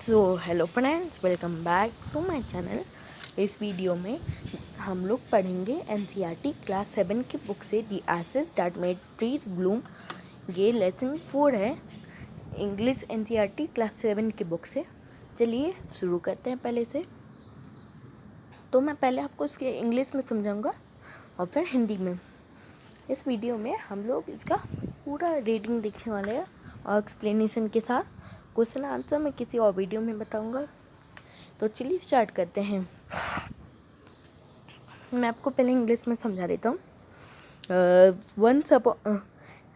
So hello friends, welcome back to my channel. इस video में हम लोग पढ़ेंगे एनसीईआरटी क्लास 7 की बुक से the ashes that made trees bloom. ये लेसन 4 है, इंग्लिश एनसीईआरटी क्लास 7 की बुक से। चलिए शुरू करते हैं पहले से। तो मैं पहले आपको इसके इंग्लिश में समझाऊंगा और फिर हिंदी में। इस वीडियो में हम लोग इसका पूरा रीडिंग देखने वाले हैं और एक्सप्लेनेशन के साथ। क्वेश्चन आंसर मैं किसी और वीडियो में बताऊंगा। तो चलिए स्टार्ट करते हैं। मैं आपको पहले इंग्लिश में समझा देता हूँ।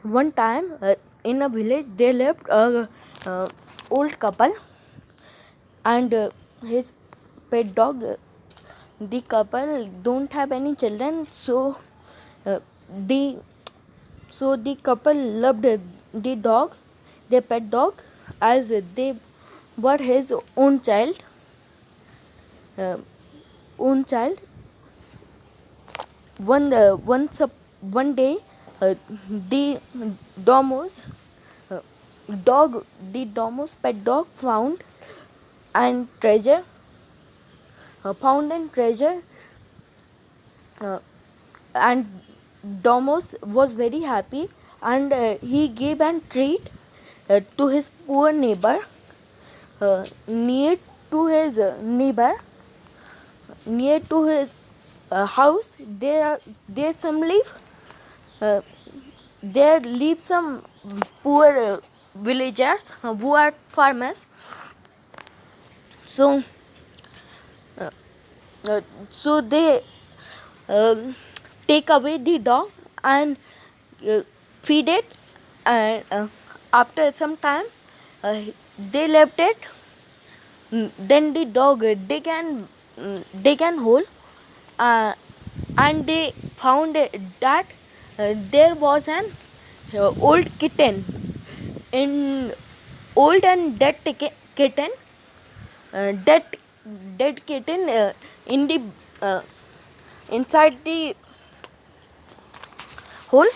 One time in a village they lived a old couple and his pet dog. The couple don't have any children, so the couple loved the dog, their pet dog, as they were his own child. Uh, own child. One day, the Domos pet dog found and treasure, and Domos was very happy, and he gave a treat to his poor neighbor. Near to his house, there live some poor villagers who are farmers. So they take away the dog and feed it, and after some time they left it. Then the dog dig an hole, and they found that there was an old kitten, in old and dead kitten, dead kitten in the inside the hole.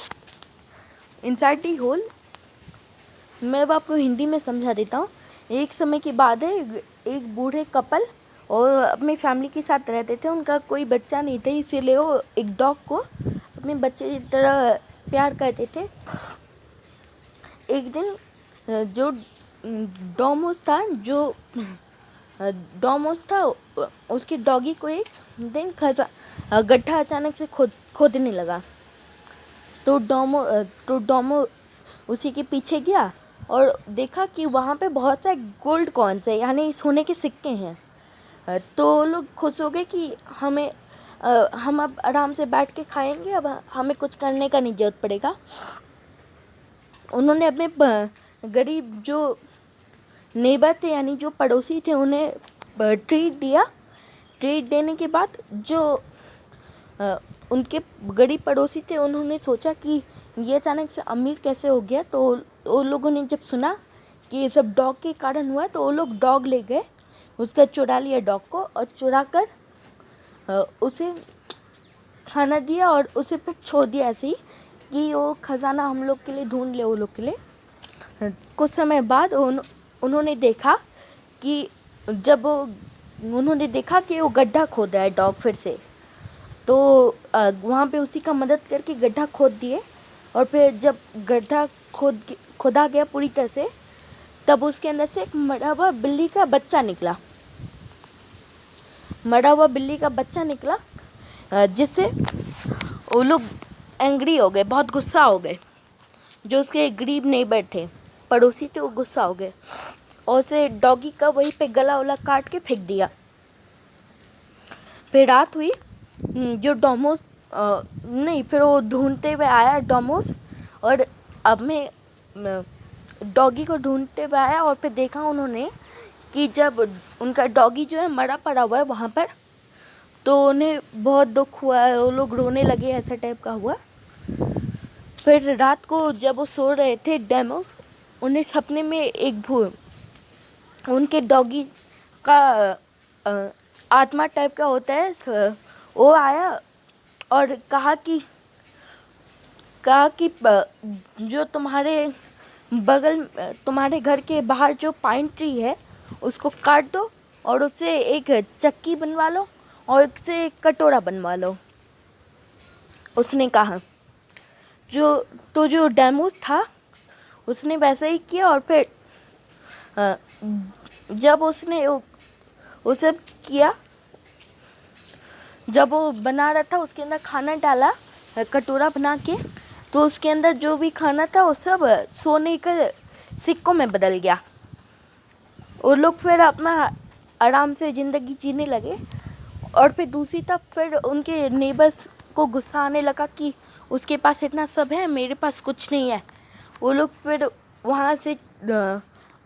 मैं अब आपको हिंदी में समझा देता हूँ। एक समय की बात है, एक बूढ़े कपल और अपनी फैमिली के साथ रहते थे। उनका कोई बच्चा नहीं था, इसीलिए वो एक डॉग को अपने बच्चे की तरह प्यार करते थे। एक दिन जो डोमोस था उसके डॉगी को एक दिन गड्ढा अचानक से खोदने लगा। तो डोमो उसी के पीछे गया और देखा कि वहाँ पे बहुत सारे गोल्ड कॉइन्स है, यानी सोने के सिक्के हैं। तो लोग खुश हो गए कि हम अब आराम से बैठ के खाएंगे, अब हमें कुछ करने का नहीं जरूरत पड़ेगा। उन्होंने अपने गरीब जो नेबर थे, यानी जो पड़ोसी थे, उन्हें ट्रीट दिया। ट्रीट देने के बाद जो उनके गरीब पड़ोसी थे, उन्होंने सोचा कि ये अचानक से अमीर कैसे हो गया। तो वो लोगों ने जब सुना कि ये सब डॉग के कारण हुआ, तो वो लोग डॉग ले गए, उसका चुरा लिया डॉग को, और चुरा कर उसे खाना दिया और उसे फिर छोड़ दिया ऐसे ही कि वो खजाना हम लोग के लिए ढूंढ ले वो लोग के लिए। कुछ समय बाद उन्होंने देखा कि वो गड्ढा खोद रहा है डॉग फिर से। तो वहाँ पे उसी का मदद करके गड्ढा खोद दिए, और फिर जब गड्ढा खोदा गया पूरी तरह से, तब उसके अंदर से एक मरा हुआ बिल्ली का बच्चा निकला, जिससे वो लोग एंग्री हो गए, बहुत गुस्सा हो गए। जो उसके गरीब नेबर थे, पड़ोसी थे, वो गुस्सा हो गए और उसे डॉगी का वहीं पे गला काट के फेंक दिया। फिर रात हुई, फिर वो ढूंढते हुए आया डोमोस, और अब में डॉगी को ढूंढते हुए आया, और फिर देखा उन्होंने कि जब उनका डॉगी जो है मरा पड़ा हुआ है वहाँ पर, तो उन्हें बहुत दुख हुआ, वो लोग रोने लगे, ऐसा टाइप का हुआ। फिर रात को जब वो सो रहे थे डेमोस, उन्हें सपने में उनके डॉगी का आत्मा टाइप का होता है, वो आया और कहा कि जो तुम्हारे घर के बाहर जो पाइन ट्री है, उसको काट दो और उससे एक चक्की बनवा लो और उससे एक कटोरा बनवा लो। उसने कहा। जो डेमोस था उसने वैसा ही किया और फिर जब उसने वो सब किया, जब वो बना रहा था उसके अंदर खाना डाला कटोरा बना के, तो उसके अंदर जो भी खाना था वो सब सोने के सिक्कों में बदल गया। वो लोग फिर अपना आराम से ज़िंदगी जीने लगे। और फिर दूसरी तरफ फिर उनके नेबर्स को गुस्सा आने लगा कि उसके पास इतना सब है, मेरे पास कुछ नहीं है। वो लोग फिर वहाँ से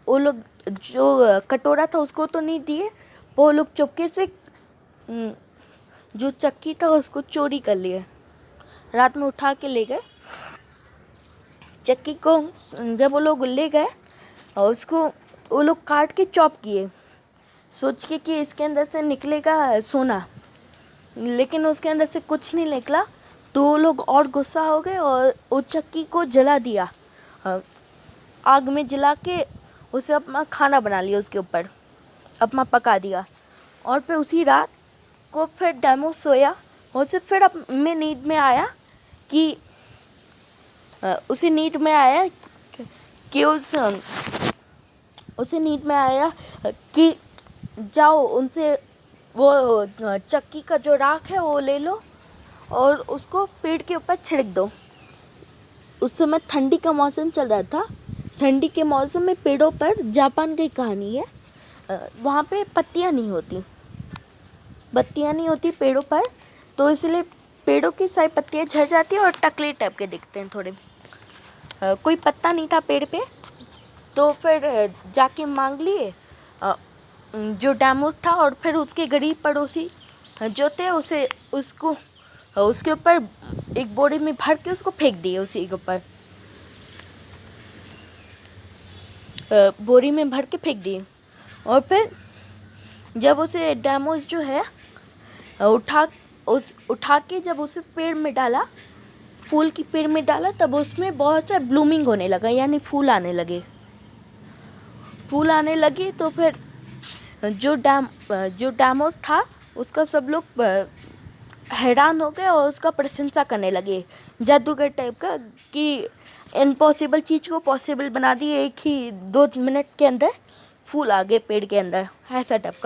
वो लोग जो कटोरा था उसको तो नहीं दिए, वो लोग चुपके से जो चक्की था उसको चोरी कर लिए, रात में उठा के ले गए चक्की को। जब वो लोग ले गए और उसको वो लोग काट के चॉप किए, सोच के कि इसके अंदर से निकलेगा सोना, लेकिन उसके अंदर से कुछ नहीं निकला। तो वो लोग और गुस्सा हो गए और वो चक्की को जला दिया, आग में जला के उसे अपना खाना बना लिया, उसके ऊपर अपना पका दिया। और फिर उसी रात को फिर डेमोस सोया, उसे फिर अपने नींद में आया कि उसे नींद में आया कि उसे नींद में आया कि जाओ उनसे वो चक्की का जो राख है वो ले लो और उसको पेड़ के ऊपर छिड़क दो। उस समय ठंडी का मौसम चल रहा था। ठंडी के मौसम में पेड़ों पर, जापान की कहानी है, वहाँ पे पत्तियाँ नहीं होती पेड़ों पर, तो इसलिए पेड़ों की सारी पत्तियाँ झड़ जाती हैं और टकले टाइप के दिखते हैं थोड़े। कोई पत्ता नहीं था पेड़ पे, तो फिर जाके मांग लिए जो डेमोस था, और फिर उसके गरीब पड़ोसी जो थे उसके ऊपर एक बोरी में भर के उसको फेंक दिए। उसी के ऊपर बोरी में भर के फेंक दिए। और फिर जब उसे डेमोस जो है उठा के जब उसे पेड़ में डाला, फूल की पेड़ में डाला, तब उसमें बहुत सा ब्लूमिंग होने लगा, यानी फूल आने लगे। तो फिर जो डेमोस था उसका सब लोग हैरान हो गए और उसका प्रशंसा करने लगे, जादूगर टाइप का, कि इम्पॉसिबल चीज़ को पॉसिबल बना दिए, 1 ही 2 मिनट के अंदर फूल आ गए पेड़ के अंदर, ऐसा टाइप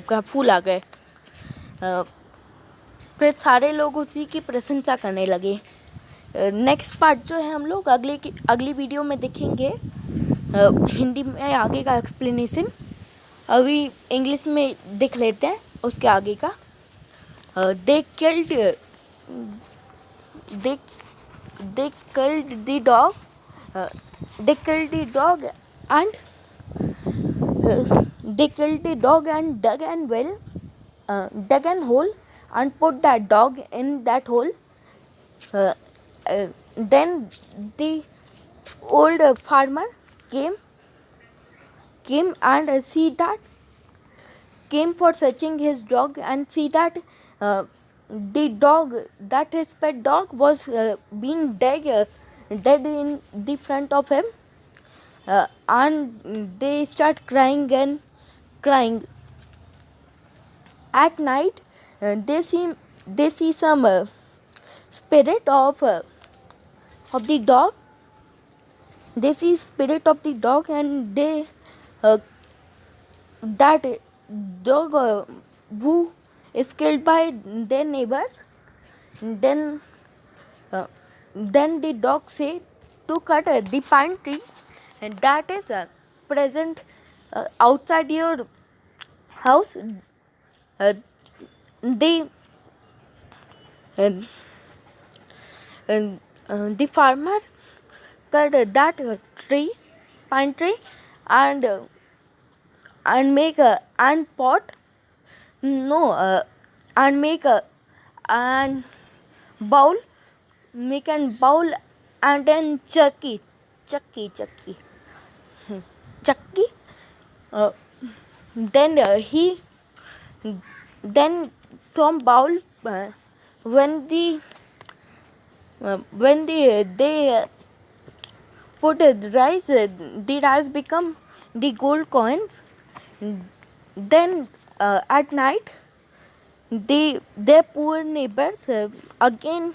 का फूल आ गए। फिर सारे लोग उसी की प्रशंसा करने लगे। नेक्स्ट पार्ट जो है हम लोग अगली वीडियो में देखेंगे, हिंदी में आगे का एक्सप्लेनेशन। अभी इंग्लिश में देख लेते हैं उसके आगे का। They killed the dog. They killed the dog and dug an hole and put that dog in that hole. Then the old farmer came and came for searching his dog and see that the dog, that his pet dog, was being dead in the front of him, and they start crying. At night, they see some spirit of the dog. They see spirit of the dog, and they that dog who is killed by their neighbors. Then the dog say to cut the pine tree, and that is present outside your house. uh, they the farmer cut that pine tree, and make a and pot no and make a and bowl make an bowl, and then chakki uh, then then from bowl, when the they put rice, the rice become the gold coins. Then at night, their poor neighbors again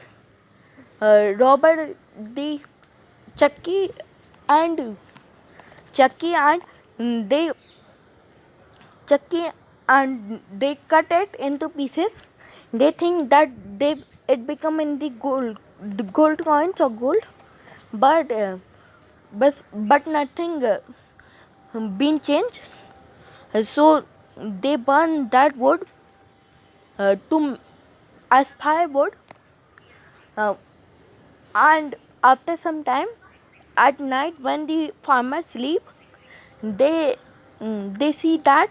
robbed the chakki and chakki and they chakki and they cut it into pieces. They think that it become in the gold coins or gold, but but nothing been changed. So they burn that wood to as firewood, uh, and after some time at night when the farmers sleep, they see that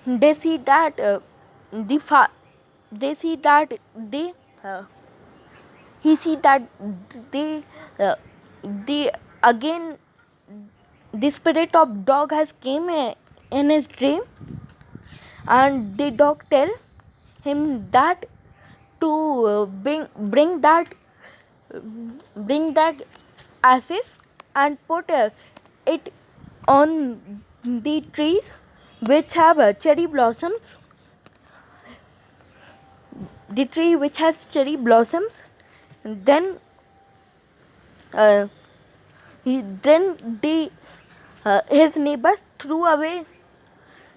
they see that the fa- they see that they he see that they the again the spirit of dog has came in his dream, and the dog tell him that to bring that ashes and put it on the trees which have cherry blossoms, the tree which has cherry blossoms. Then uh, then the his neighbors threw away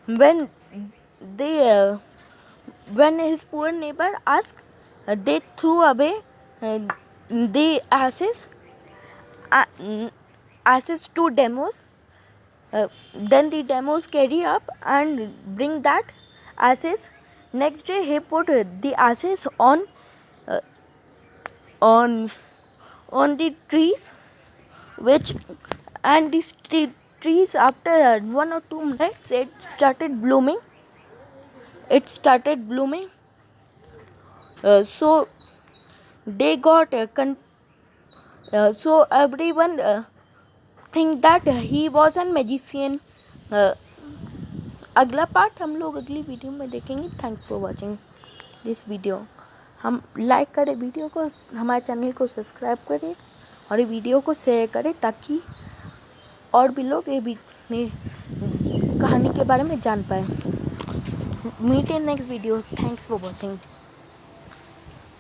when they when his poor neighbor asked, they threw away uh, the uh, ashes to demos. Then the demos carry up and bring that ashes. Next day he put the ashes uh, on on the trees, which and these trees after 1 or 2 minutes it started blooming. So they got so everyone think that he was a magician. uh, अगला part हम लोग अगली video में देखेंगे. Thanks for watching this video. हम like करें video को, हमारे चैनल को सब्सक्राइब करें और ये वीडियो को शेयर करें ताकि और भी लोग ये कहानी के बारे में जान पाए. Meet in next video. Thanks for watching.